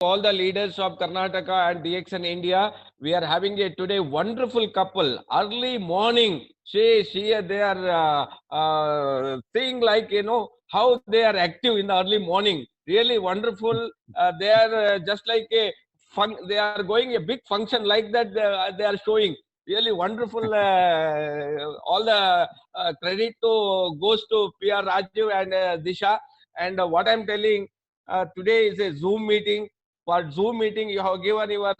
all the leaders of Karnataka and DXN India. We are having a today wonderful couple. Early morning, they are seeing like, how they are active in the early morning. Really wonderful. They are just like a fun. They are going a big function like that. They are showing really wonderful. All the credit goes to PR Rajeev and Disha. And what I'm telling. Today is a Zoom meeting. For Zoom meeting, you have given your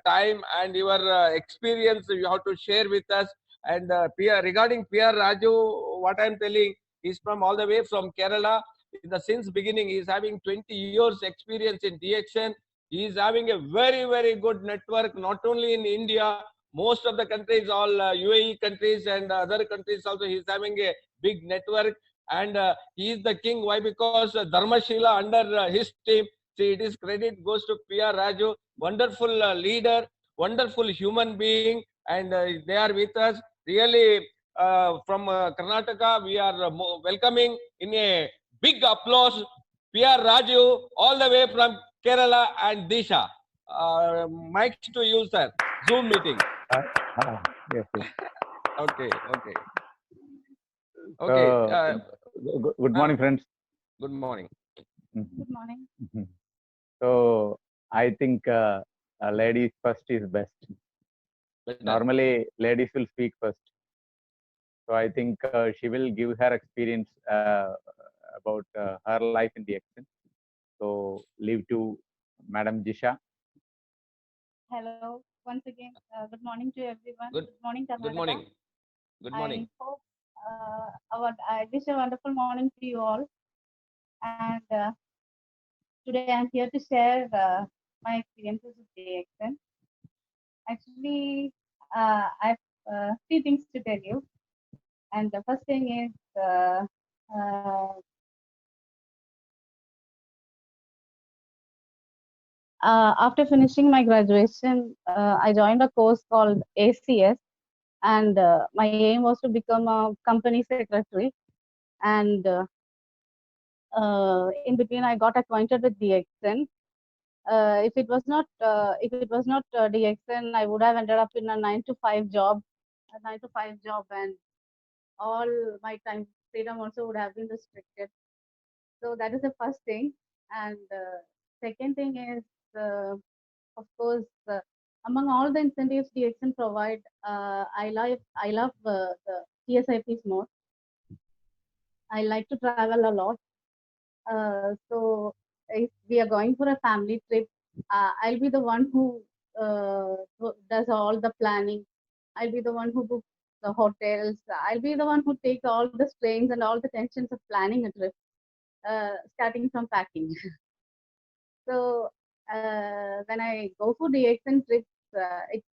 time and your experience. You have to share with us. And regarding PR Raju, what I'm telling is from all the way from Kerala. In the since beginning, he is having 20 years experience in DXN. He is having a very, very good network, not only in India, most of the countries, all UAE countries and other countries also, he is having a big network. And he is the king. Why? Because Dharmashila under his team. See, it is credit goes to PR Raju, wonderful leader, wonderful human being, and they are with us. Really, from Karnataka, we are welcoming in a big applause PR Raju all the way from Kerala and Disha. Mics to you, sir. Zoom meeting. Yes, yes. Okay, okay. Okay. Good morning, friends. Good morning. Good morning. So I think ladies first is best. Normally, ladies will speak first. So I think she will give her experience about her life in the action. So leave to Madam Jisha. Hello. Once again, good morning to everyone. Good morning, Karnataka. Good morning. Good morning. I hope I wish a wonderful morning to you all. And today I'm here to share my experiences with DXN. Actually, I have three things to tell you. And the first thing is after finishing my graduation, I joined a course called ACS, and my aim was to become a company secretary. And in between, I got acquainted with DXN. If it was not DXN, I would have ended up in a 9-to-5 job, and all my time freedom also would have been restricted. So that is the first thing. And second thing is, of course, among all the incentives DXN provide, I love the TSIPs more. I like to travel a lot. So if we are going for a family trip, I'll be the one who does all the planning. I'll be the one who books the hotels. I'll be the one who takes all the strains and all the tensions of planning a trip, starting from packing. So when I go for DXN trips, it's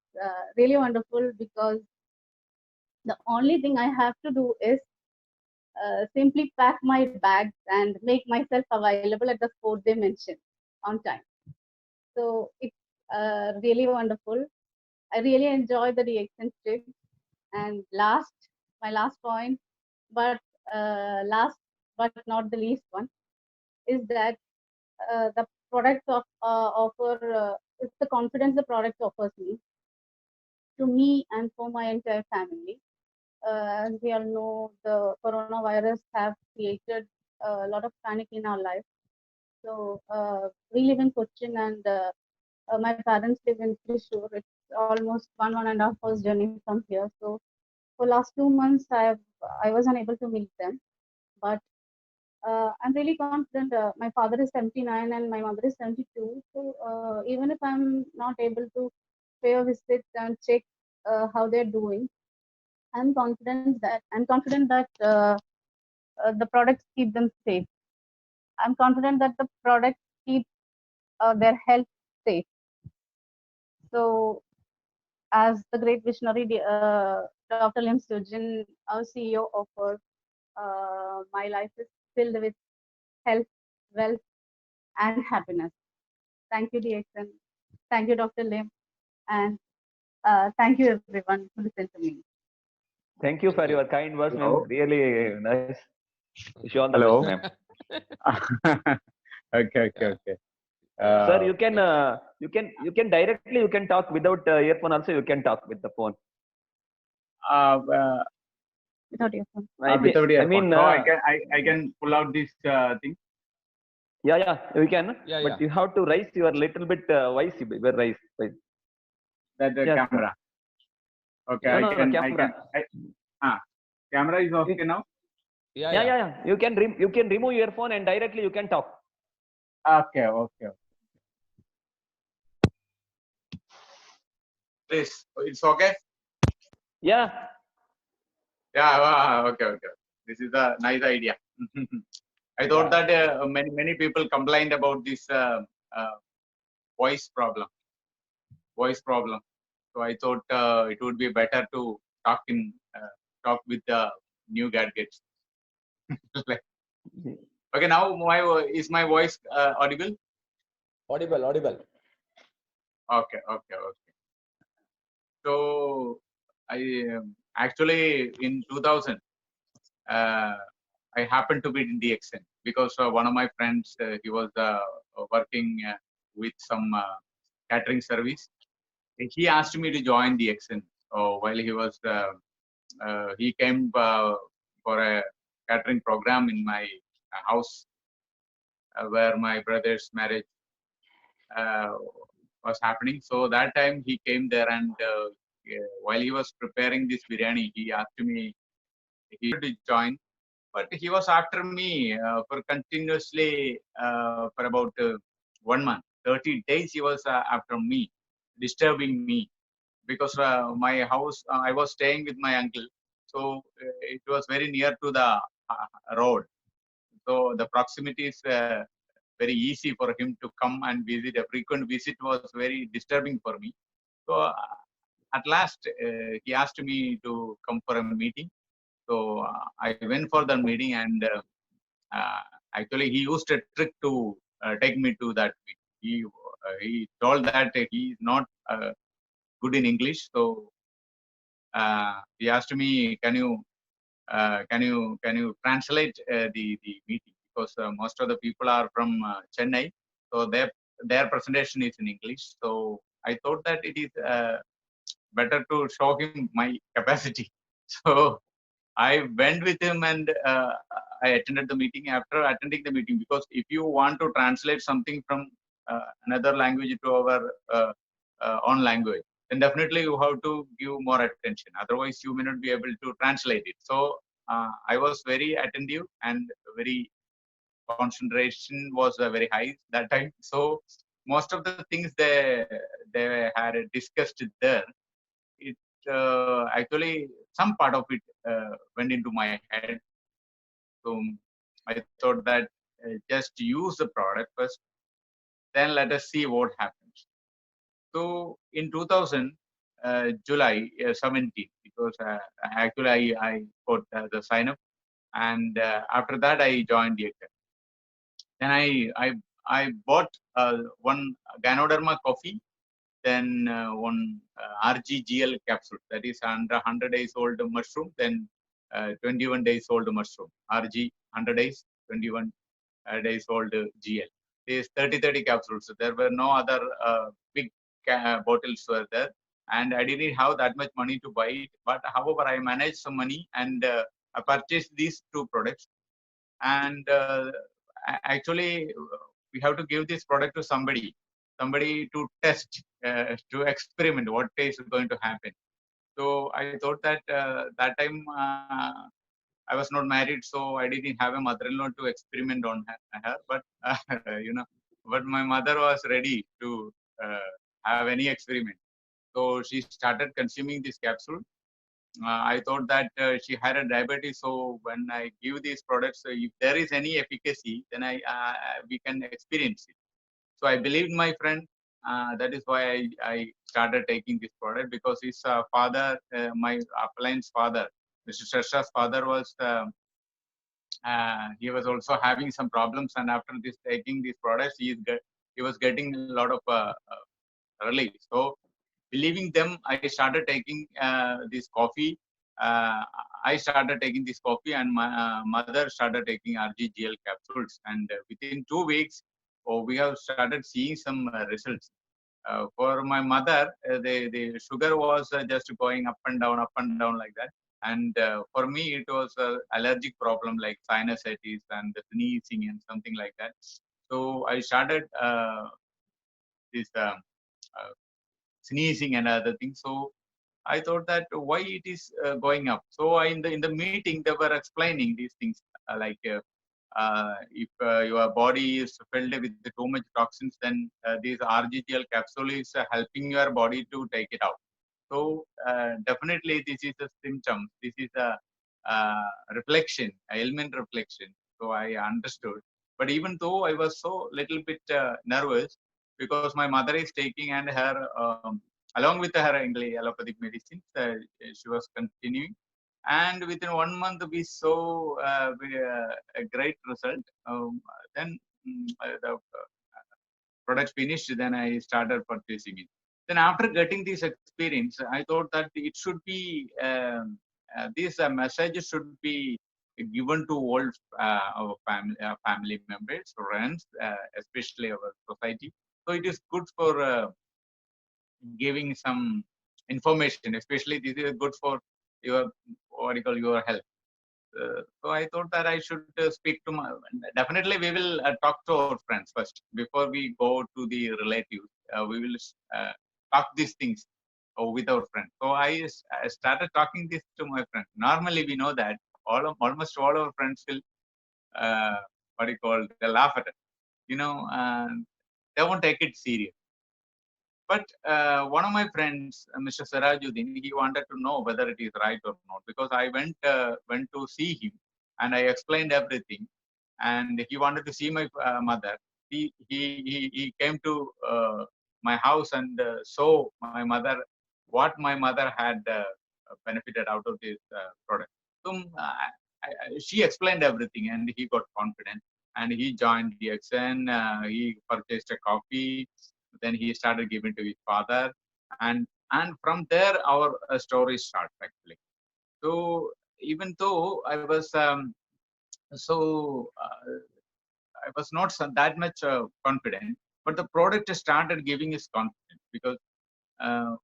really wonderful because the only thing I have to do is simply pack my bags and make myself available at the spot they mentioned on time. So it's really wonderful. I really enjoy the DXN trip. And my last point, but last but not the least one, is that the products offer it's the confidence the product offers me to me and for my entire family. As we all know, the coronavirus have created a lot of panic in our life. So we live in Cochin, and my parents live in Thrissur. It's almost 1.5 hours journey from here. So for last 2 months, I was unable to meet them, but I'm really confident. My father is 79 and my mother is 72. So even if I'm not able to pay a visit and check how they're doing, I'm confident that the products keep them safe. I'm confident that the products keep their health safe. So, as the great visionary Dr. Lim Sujin, our CEO, offered, my life is filled with health, wealth, and happiness. Thank you, DXN. Thank you, Dr. Lim, and thank you, everyone, who listened to me. Thank you for your kind words, ma'am. Really nice. Wish you all the Hello. best, ma'am. Okay. Sir, you can directly talk without earphone. Also, you can talk with the phone. Without your phone. Without earphone. mean, so I can pull out this thing. yeah, you can. Yeah, But yeah. you have to raise your little bit voice. Raise. That the Yes, camera. Okay, No, I no, can. camera. Camera is okay now. Yeah, Yeah. You can remove your phone and directly you can talk. Okay. Please, it's okay. Yeah. Yeah. Okay. This is a nice idea. I thought that many people complained about this voice problem. So I thought it would be better to talk with the new gadgets. Okay, now is my voice audible? Audible. Okay. So I actually in 2000 I happened to be in DXN because one of my friends he was working with some catering service. He asked me to join DXN while he was he came for a catering program in my house where my brother's marriage uh, was happening. So that time he came there and while he was preparing this biryani, he asked me he to join, but he was after me for continuously for about 1 month, 30 days. He was after me, disturbing me because my house, I was staying with my uncle, so it was very near to the road. So the proximity is very easy for him to come and visit. A frequent visit was very disturbing for me. So at last, he asked me to come for a meeting. So I went for the meeting, and actually he used a trick to take me to that meeting. He told that he is not good in English, so he asked me, can you translate the meeting, because most of the people are from Chennai, so their presentation is in English. So I thought that it is better to show him my capacity. So I went with him and I attended the meeting. After attending the meeting, because if you want to translate something from another language to our own language, then definitely you have to give more attention. Otherwise, you may not be able to translate it. So I was very attentive and very concentration was very high that time. So most of the things they had discussed there, it actually some part of it went into my head. So I thought that just use the product first, then let us see what happens. So in 2000 July 17, because actually I got the sign up, and after that I joined the academy. Then I bought one Ganoderma coffee, then one RGGL capsule, that is under 100 days old mushroom, then 21 days old mushroom, RG 100 days, 21 days old GL. These 30 capsules. There were no other big bottles were there, and I didn't have that much money to buy it. But however, I managed some money and I purchased these two products. And actually, we have to give this product to somebody to test, to experiment what is going to happen. So I thought that that time I was not married, so I didn't have a mother-in-law to experiment on her. But but my mother was ready to have any experiment. So she started consuming this capsule. I thought that she had a diabetes, so when I give these products, if there is any efficacy, then we can experience it. So I believed my friend. That is why I started taking this product, because his father, my appliance father, Mr. Shasha's father, was he was also having some problems, and after this taking these products, he was getting a lot of relief. So believing them, I started taking this coffee. Uh, I started taking this coffee, and my mother started taking RGGL capsules. And within 2 weeks, we have started seeing some results. For my mother, the sugar was just going up and down like that. And for me, it was an allergic problem like sinusitis and sneezing and something like that. So I started this sneezing and other things. So I thought that why it is going up. So in the meeting they were explaining these things if your body is filled with too much toxins, then these RGTL capsule is helping your body to take it out. So definitely this is a symptom. This is a reflection, ailment reflection. So I understood. But even though I was so little bit nervous because my mother is taking and her along with her English allopathic medicine, she was continuing. And within 1 month we saw a great result. Then the product finished, then I started purchasing it. Then after getting this experience, I thought that it should be this message should be given to all our family members, friends, especially our society. So it is good for giving some information, especially this is good for your what you call your health. So I thought that I should speak to my. Definitely, we will talk to our friends first before we go to the relatives. We will talk these things with our friends. So I started talking this to my friends. Normally, we know that almost all our friends will what do you call, they laugh at it. And they won't take it serious. But one of my friends, Mr. Sirajuddin, he wanted to know whether it is right or not, because I went to see him and I explained everything, and he wanted to see my mother. He came to my house and saw my mother, what my mother had benefited out of this product. So she explained everything, and he got confident, and he joined DXN. He purchased a coffee, then he started giving to his father, and from there our story starts actually. So even though I was so I was not that much confident, but the product started giving us confidence, because uh,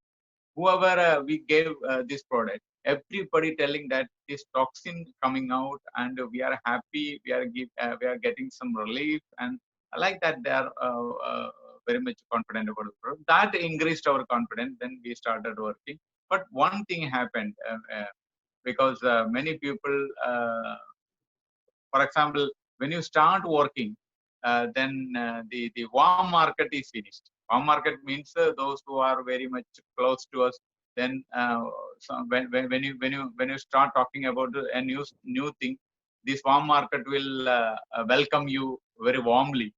whoever we gave this product, everybody telling that this toxin coming out, and we are happy, we are getting some relief, and I like that they are very much confident about the product. That increased our confidence. Then we started working. But one thing happened, because many people, for example, when you start working, then the warm market is finished. Warm market means those who are very much close to us. Then so when you start talking about a new thing, this warm market will welcome you very warmly.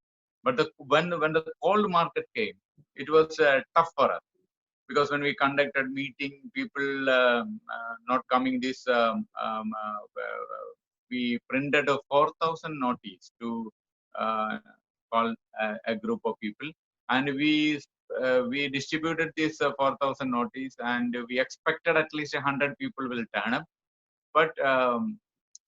But when the cold market came, it was tough for us, because when we conducted meeting, people not coming this we printed a 4,000 notice to uh, call a group of people, and we distributed this 4,000 notice, and we expected at least 100 people will turn up, but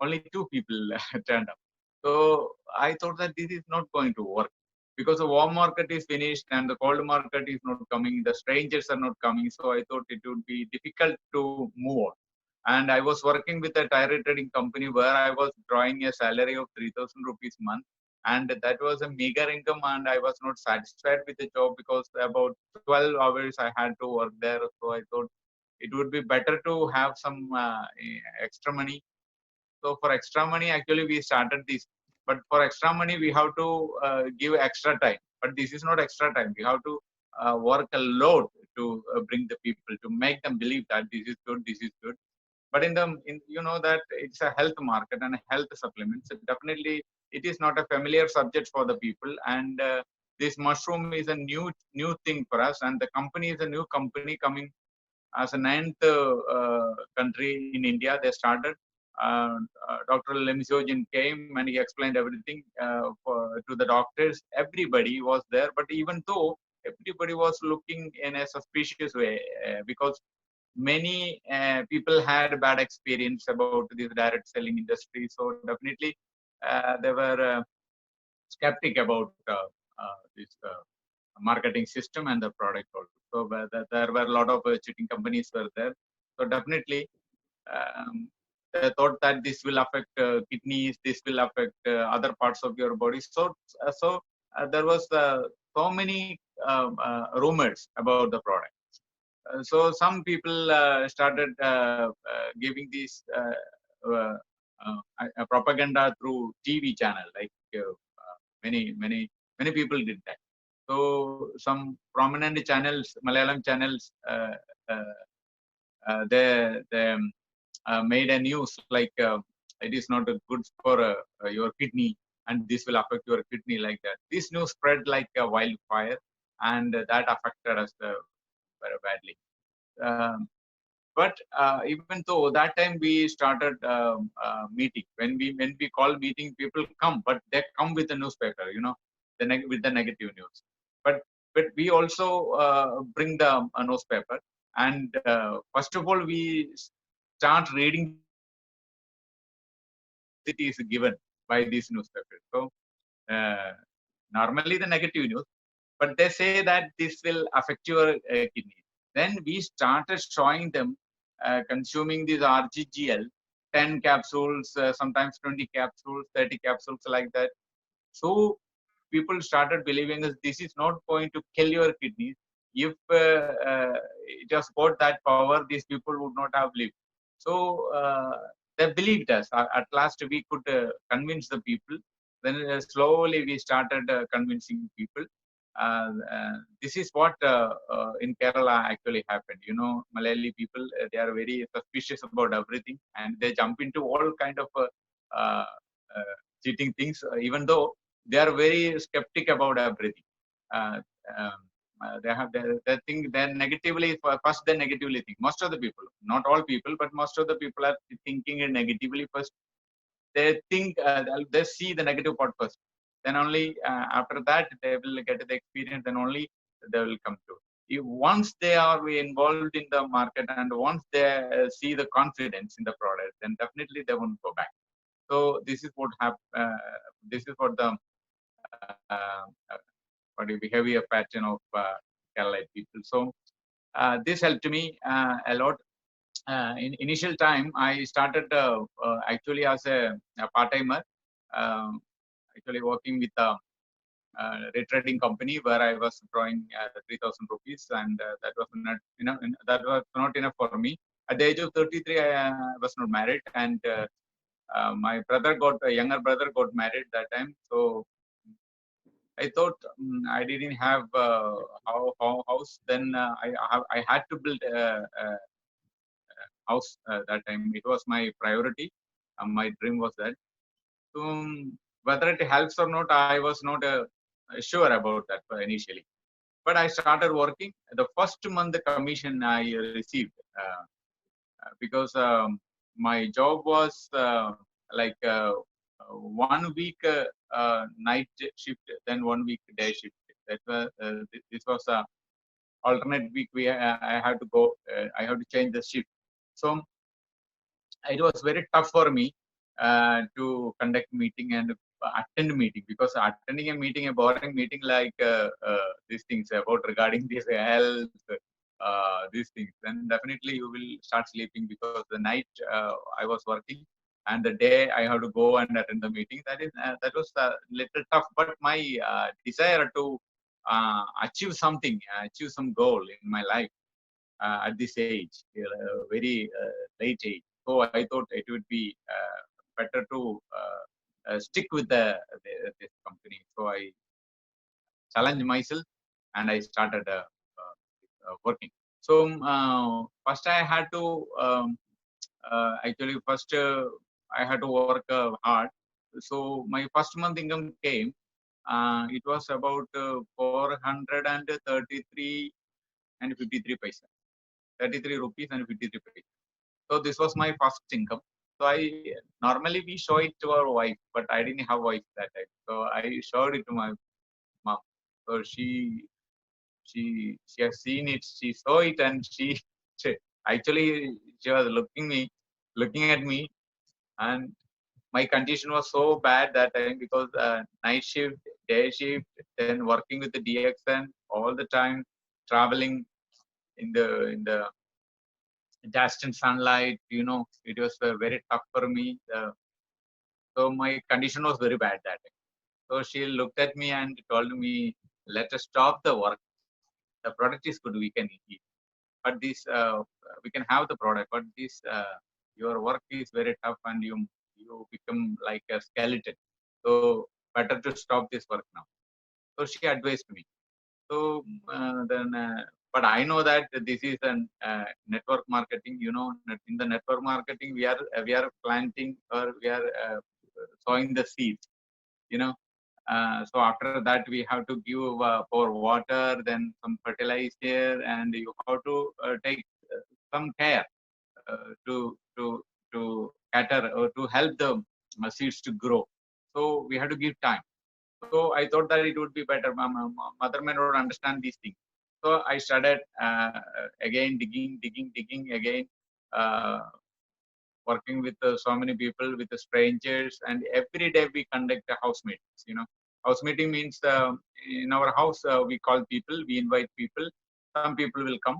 only 2 people turned up. So I thought that this is not going to work, because the warm market is finished and the cold market is not coming. The strangers are not coming. So I thought it would be difficult to move on. And I was working with a tire trading company where I was drawing a salary of 3,000 rupees a month. And that was a meager income, and I was not satisfied with the job, because about 12 hours I had to work there. So I thought it would be better to have some extra money. So for extra money, actually we started this. But for extra money, we have to give extra time. But this is not extra time. We have to work a lot to bring the people, to make them believe that this is good, this is good. But you know that it's a health market and health supplements. So definitely, it is not a familiar subject for the people. And this mushroom is a new thing for us. And the company is a new company coming as a ninth country in India. They started. Dr. Lemsogin came and he explained everything to the doctors. Everybody was there, but even though everybody was looking in a suspicious way, because many people had bad experience about this direct selling industry. So definitely they were skeptic about this marketing system and the product also. So there were a lot of cheating companies were there. So definitely they thought that this will affect kidneys, this will affect other parts of your body. So there was so many rumors about the product. So some people started giving this propaganda through TV channel, like many people did that. So some prominent channels, Malayalam channels, they made a news like it is not good for your kidney and this will affect your kidney like that. This news spread like a wildfire, and that affected us very badly. But even though that time we started meeting, when we call meeting, people come, but they come with the newspaper, with the negative news. But we also bring the newspaper, and first of all we start reading it is given by these newspapers. So normally the negative news, but they say that this will affect your kidney. Then we started showing them consuming these RGGL, 10 capsules, sometimes 20 capsules, 30 capsules like that. So people started believing us this is not going to kill your kidneys. If it has got that power, these people would not have lived. So they believed us. At last, we could convince the people. Then slowly we started convincing people. This is what in Kerala actually happened. Malayali people, they are very suspicious about everything, and they jump into all kind of uh, cheating things, even though they are very skeptic about everything. Uh, um, they think they negatively, first they negatively think. Most of the people, not all people, but most of the people are thinking negatively first. They think, they see the negative part first. Then only after that they will get the experience, then only they will come to. Once they are involved in the market and once they see the confidence in the product, then definitely they won't go back. So this is what this is what the behavior pattern of Kerala people. So this helped me a lot. In initial time, I started actually as a part-timer, actually working with a retrading company where I was drawing 3,000 rupees, and that was not that was not enough for me. At the age of 33, I was not married, and my younger brother got married that time. So I thought I didn't have house. Then I had to build a house that time. It was my priority. My dream was that. So whether it helps or not, I was not sure about that initially. But I started working. The first month the commission I received because my job was like 1 week night shift, then 1 week day shift. This was a alternate week. I had to go. I have to change the shift. So it was very tough for me to conduct meeting and attend meeting, because attending a meeting, a boring meeting like these things about regarding this health, these things, then definitely you will start sleeping, because the night I was working and the day I have to go and attend the meeting. That was a little tough, but my desire to achieve something, achieve some goal in my life at this age, very late age. So I thought it would be better to stick with this company. So I challenged myself and I started working. So first I had to actually first I had to work hard. So my first month income came. It was about 433 and 53 paisa. 33 rupees and 53 paisa. So this was my first income. So normally we show it to our wife, but I didn't have wife that time. So I showed it to my mom. So she has seen it, she saw it, and she actually she was looking at me, and my condition was so bad that time because night shift, day shift, then working with the DXN all the time, traveling in the dust and sunlight. It was very tough for me. So my condition was very bad that time. So she looked at me and told me, "Let us stop the work. The product is good. We can eat, but this we can have the product. But this your work is very tough, and you become like a skeleton. So better to stop this work now." So she advised me. So but I know that this is a network marketing. In the network marketing, we are planting or we are sowing the seeds. So after that, we have to give for water, then some fertilizer, and you have to take some care to cater or to help the seeds to grow. So we have to give time. So I thought that it would be better. My mother may not understand these things. So I started again digging again, working with so many people, with the strangers, and every day we conduct a house meetings. House meeting means in our house we call people, we invite people. Some people will come,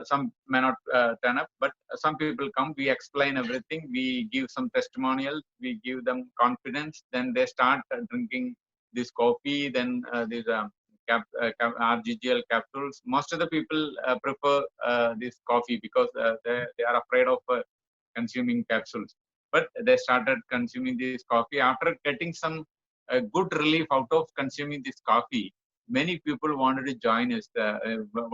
some may not turn up, but some people come. We explain everything. We give some testimonials. We give them confidence. Then they start drinking this coffee. Then these RGGL capsules. Most of the people prefer this coffee because they are afraid of consuming capsules. But they started consuming this coffee after getting some good relief out of consuming this coffee. Many people wanted to join us,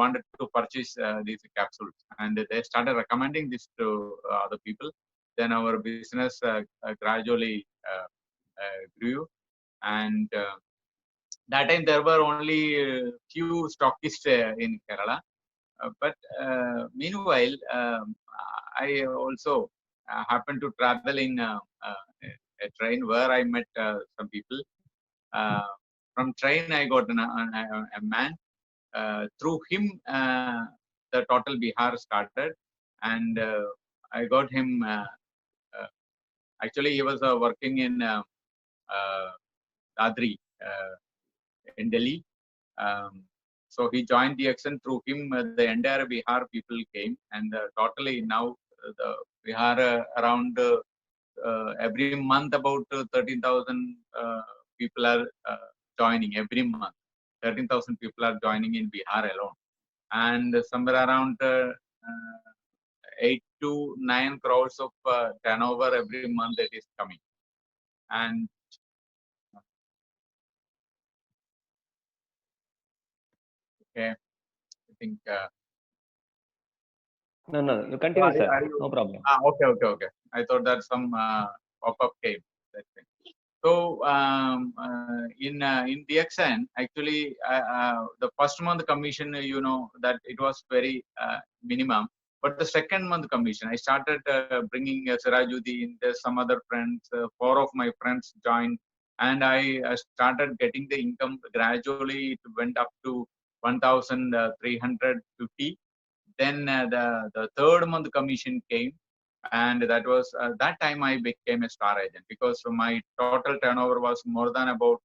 wanted to purchase these capsules, and they started recommending this to other people. Then our business gradually grew, and that time there were only few stockists in Kerala. But meanwhile, I also happened to travel in a train where I met some people. From train, I got a man. Through him, the total Bihar started, and I got him. Actually, he was working in Dadri in Delhi. So he joined the action. Through him, the entire Bihar people came, and totally now the Bihar around every month about 13,000 people are joining every month. 13,000 people are joining in Bihar alone, and somewhere around 8 to 9 crores of turnover every month that is coming. And okay, I think. No. You continue, sir. No problem. Okay. I thought that some pop-up came. That's it. So in DXN, actually, the first month commission, that it was very minimum. But the second month commission, I started bringing Sirajuddin, there's some other friends, 4 of my friends joined, and I started getting the income. Gradually, it went up to 1,350. Then the third month commission came, and that was that time I became a star agent because my total turnover was more than about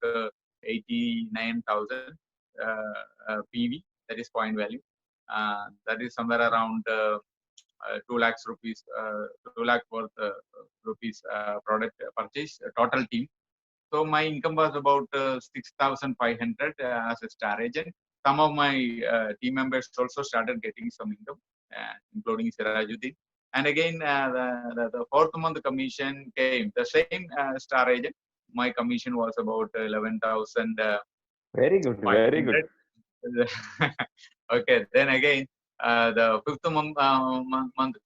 89,000 PV, that is point value. That is somewhere around 2 lakhs rupees, 2 lakh worth rupees product purchase, total team. So my income was about 6,500 as a star agent. Some of my team members also started getting some income, including Sirajuddin. And again, the fourth month commission came. The same star agent, my commission was about 11,000. Very good. Very good. Okay. Then again, the fifth month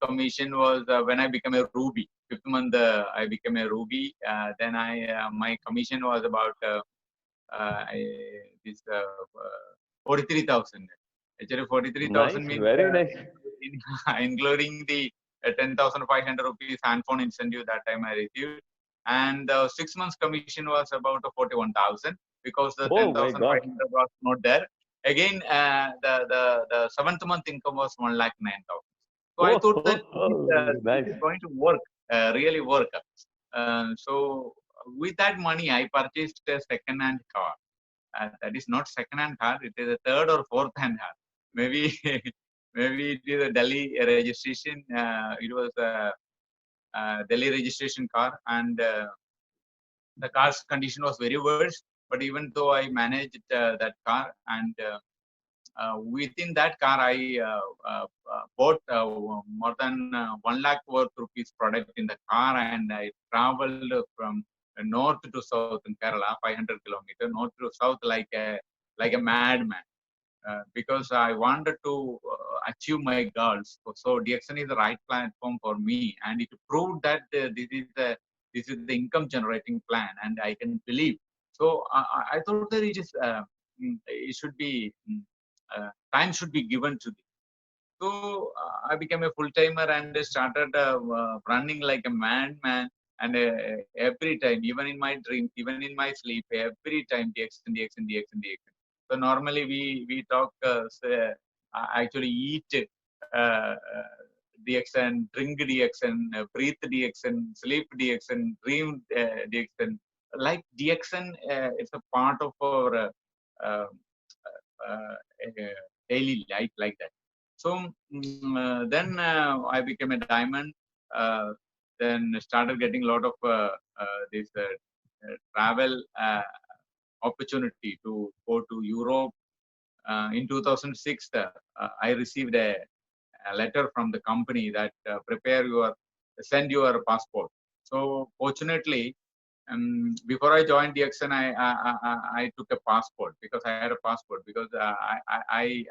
commission was when I became a Ruby. Fifth month, I became a Ruby. Then my commission was about this 43,000. Actually, 43,000 Nice. means Very nice. including the 10,500 rupees handphone incentive that time I received. And the 6 months commission was about 41,000 because the Oh my God. 10,500 was not there. Again, the seventh month income was 1,09,000. So I thought that Nice. this is going to work, really work. So with that money, I purchased a second-hand car. That is not second-hand car; it is a third or fourth-hand car. Maybe maybe it is a Delhi registration. It was a Delhi registration car, and the car's condition was very worse. But even though I managed that car, and within that car, I bought more than 1 lakh worth rupees product in the car, and I traveled from north to south in Kerala, 500 kilometers, north to south like a madman. Because I wanted to achieve my goals. So DXN is the right platform for me, and it proved that this is the income generating plan, and I can believe. So I thought that it should be time should be given to this. So I became a full timer and started running like a madman. And every time, even in my dreams, even in my sleep, every time DXN, DXN, DXN, DXN. So normally we talk, actually eat DXN, drink DXN, breathe DXN, sleep DXN, dream DXN. Like DXN, it's a part of our uh, daily life, like that. So then I became a diamond. Then started getting a lot of this travel opportunity to go to Europe. In 2006, I received a letter from the company that send your passport. So fortunately, before I joined DXN, I took a passport because I had a passport because I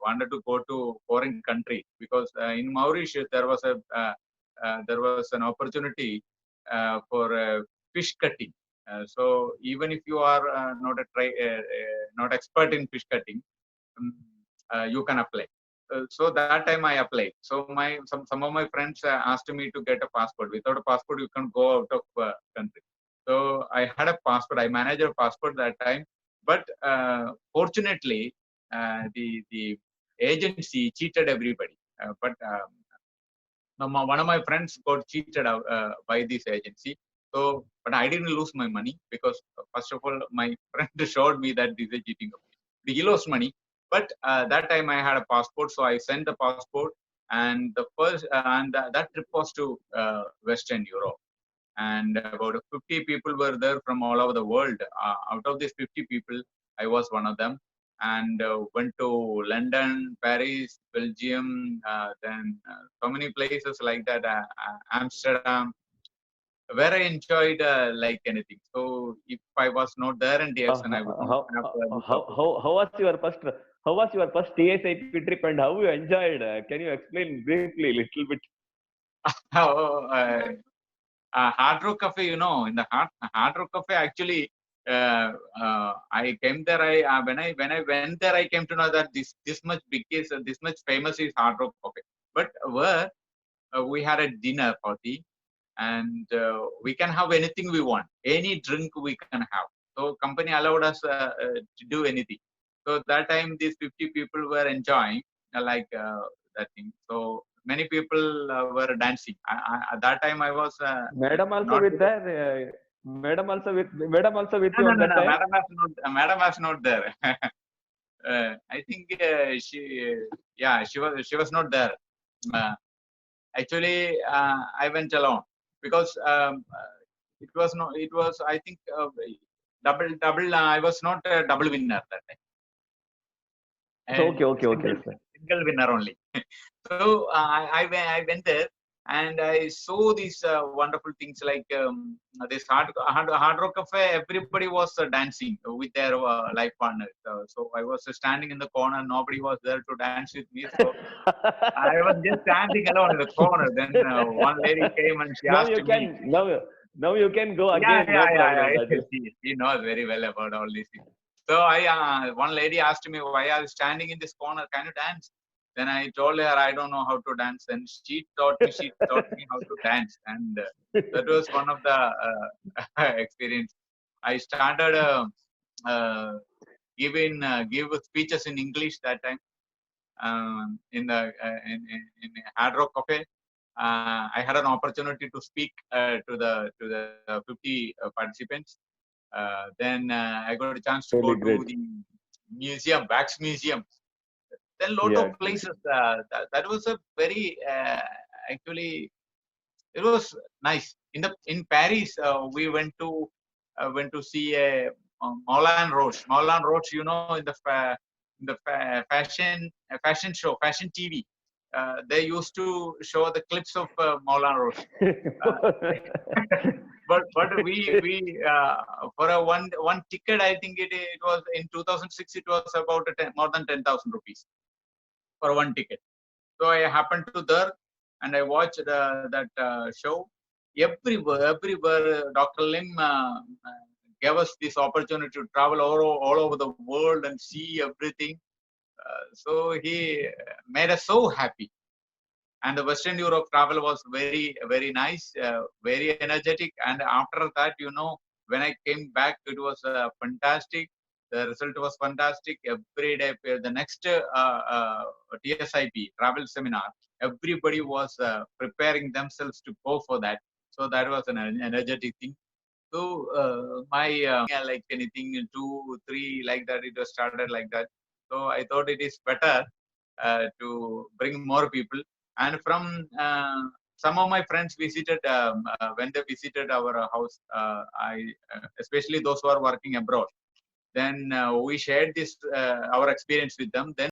wanted to go to foreign country because in Mauritius there was an opportunity for fish cutting. So even if you are not expert in fish cutting, you can apply. So that time I applied. So some of my friends asked me to get a passport. Without a passport, you can go out of country. So I had a passport. I managed a passport that time. But fortunately, the agency cheated everybody. But one of my friends got cheated by this agency. So, but I didn't lose my money because first of all, my friend showed me that this is cheating. He lost money, but that time I had a passport, so I sent the passport, and that trip was to Western Europe, and about 50 people were there from all over the world. Out of these 50 people, I was one of them, and went to London, Paris, Belgium, then so many places like that, Amsterdam, where I enjoyed like anything. So if I was not there in DXN, I would not have this opportunity. How was your first TSIP trip and how you enjoyed? Can you explain briefly, little bit? Oh, Hard Rock Cafe, in the Hard Rock Cafe, actually, I came there. When I went there, I came to know that this much big is this much famous is Hard Rock Cafe. But where we had a dinner party, and we can have anything we want, any drink we can have. So company allowed us to do anything. So that time, these 50 people were enjoying that thing. So many people were dancing. At that time, I was Madam also not. with there. Madam also with you No, on no, that no. time. Madam was not there. I think she was not there. Uh, Actually, I went alone because it was I think double. I was not a double winner that time. And Okay, sir. single winner only. So I went there and I saw these wonderful things like this hard rock cafe. Everybody was dancing with their life partners. So I was standing in the corner. Nobody was there to dance with me. So I was just standing alone in the corner. Then one lady came and she Now asked you me. can now you can go Yeah, again. yeah, No yeah, problem, yeah. Rajeev. She knows very well about all these things. So one lady asked me, why are you standing in this corner? Can you dance? Then I told her I don't know how to dance. Then she taught me how to dance, and that was one of the experience. I started uh, give speeches in English that time in the in Hard Rock Cafe. I had an opportunity to speak to the 50 participants. Then I got a chance to Really go great. to the museum, wax museum. Then lot Yeah, of places. That was a very actually it was nice. In Paris, we went to see a Moulin Rouge. Moulin Rouge, you know, fashion show, fashion TV. They used to show the clips of Moulin Rouge. But we for a one ticket, I think it was in 2006. It was about more than 10,000 rupees for one ticket. So I happened to there and I watched that show. Everywhere, Dr. Lim gave us this opportunity to travel all over the world and see everything. So he made us so happy. And the Western Europe travel was very nice, very energetic. And after that, you know, when I came back, it was fantastic. The result was fantastic. Every day, the next TSIP travel seminar, everybody was preparing themselves to go for that. So that was an energetic thing. So my like anything 2, 3 like that, it was started like that. So I thought it is better to bring more people. And from some of my friends visited when they visited our house. I especially those who are working abroad. Then we shared this our experience with them. Then